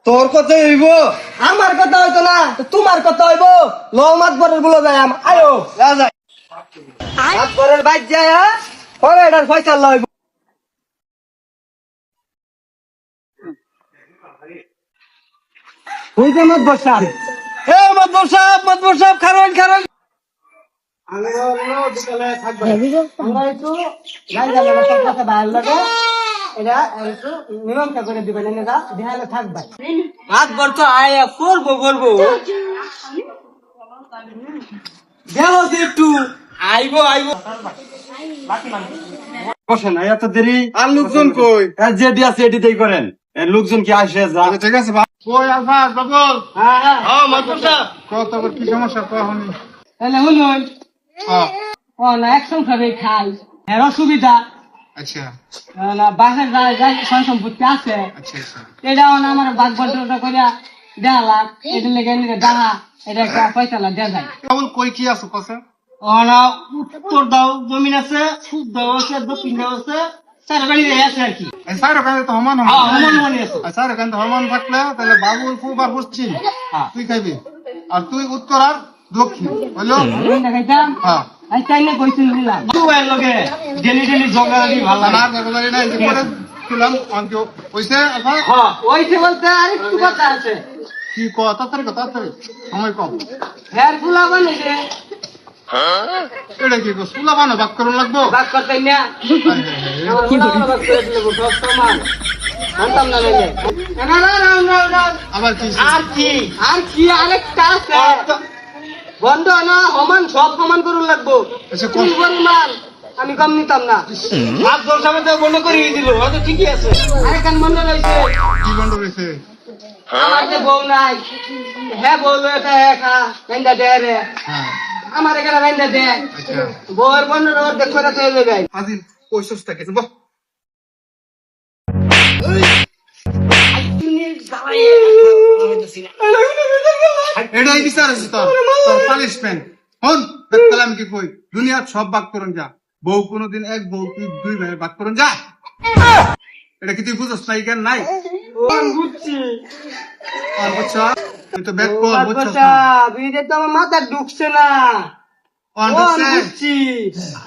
তোর কথা হইব, আমার কথা হইতো না, তোমার কথা হইব। ল মাতবরের বলে যায় আয়ো রাজা মাতবরের বাইক যায় পরে এটার ফয়সালা হইব। হইছে মাতবর সাহেব। এ মাতবর সাহেব খারান খারান। আমরা হলো বিকালে থাকবো। আমরা একটু গাড়ি চালানো সব কথা বাইরে লাগে। এটা একটু নিয়মটা করে দিবেন এটা ধ্যানে থাকবে। মাতবর তো আয়া করবো দেও যে একটু আইবো বসেন এত দেরি। আর লোকজন কই? যেটি আছে এটিতেই করেন। লোকজন কি আসে যা। ঠিক আছে কই আলফাজ বাবুল? হ্যাঁ মাতবর সাহেব কত কি সমস্যা কখন? তাহলে শুনুন হ্যাঁ ও না এক সংসারে খাই এর অসুবিধা আচ্ছা না বাসার সয় সম্পত্তি আছে আচ্ছা আচ্ছা এটাও না আমার বাঘ বন্টনটা করিয়া দেড় লাখ এটা লেগে দেখা এটা একটা পয়সা দেওয়া যায়। বাবুল কই কি আছে কথা? ও না উত্তর দাও জমিন আছে সুদ দাও আছে দক্ষিণ দাও আছে চার বাড়ি আছে আর কি। এই স্যার ওখানে তো সমান হ্যাঁ আমার মনে আছে। স্যার ওখানে তো সমান থাকলে তাহলে বাবুল খুব আর পশ্চিম হ্যাঁ তুই খাইবি আর তুই উত্তর আর দক্ষিণ বুঝলো? আমি দেখাইতাম হ্যাঁ আমি চাইলে কইছিল নিলাম তুই লগে ডেলি ঝগড়া দি ভালো লাগে। আর ব্যাপারে নাই যে করে তুলাম অঙ্ক কইছে আলফাজ হ্যাঁ ওইছে বলতে আর একটু কথা আছে কি ক তাড়াতাড়ি সময় কম হেয়ার ফুলা বানিয়ে এটা কি সুলা বানো বাক করুন লাগবো বাক করতে না আমার ফুলা বাক করে দিলে সব সমান আনতাম না নাইলে না আবার কি আর কি আরেকটা আছে বন্ধ না সমান সব সমান করুন লাগবো আচ্ছা, কোন পরিমাণ আমি কম নিতাম না। মাতবর সাহেব তো বন্ধ করে দিল, হয়তো ঠিকই আছে। আরেকখান বন্ধ রয়েছে কি বন্ধ রয়েছে? আমার যে বউ নাই হ্যাঁ বউ এটা একা রান্দা দে রে হ্যাঁ আমার এখানে রান্দা দে আচ্ছা বউয়ের বন্ধ দেখো না চলে যাবে। আজিল পয়সা থাকে বাহ এটাই বিচার আছে তোর পানিশমেন্ট হন দেখলাম আমি কি কই দুনিয়ার সব ভাগ করুন যা বউ কোনোদিন এক বউ তুই দুই ভাই ভাগ করুন যা এটা কি তুই বুঝছ নাই কেন নাই বুঝছি আর বুঝছ তুই তো ব্যাক কর বুঝছ বিয়ে তো আমার মাথা ঢুকছে না অন বুঝছি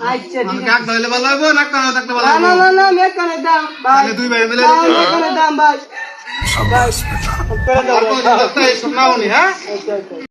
আচ্ছা আমি ঠিক কাক ধইলে ভালো হবে না কাক থাকলে ভালো না হবে না না না আমি এখানে দাম ভাই তাহলে দুই ভাই মিলে এখানে দাম ভাই সব নাওনি হ্যাঁ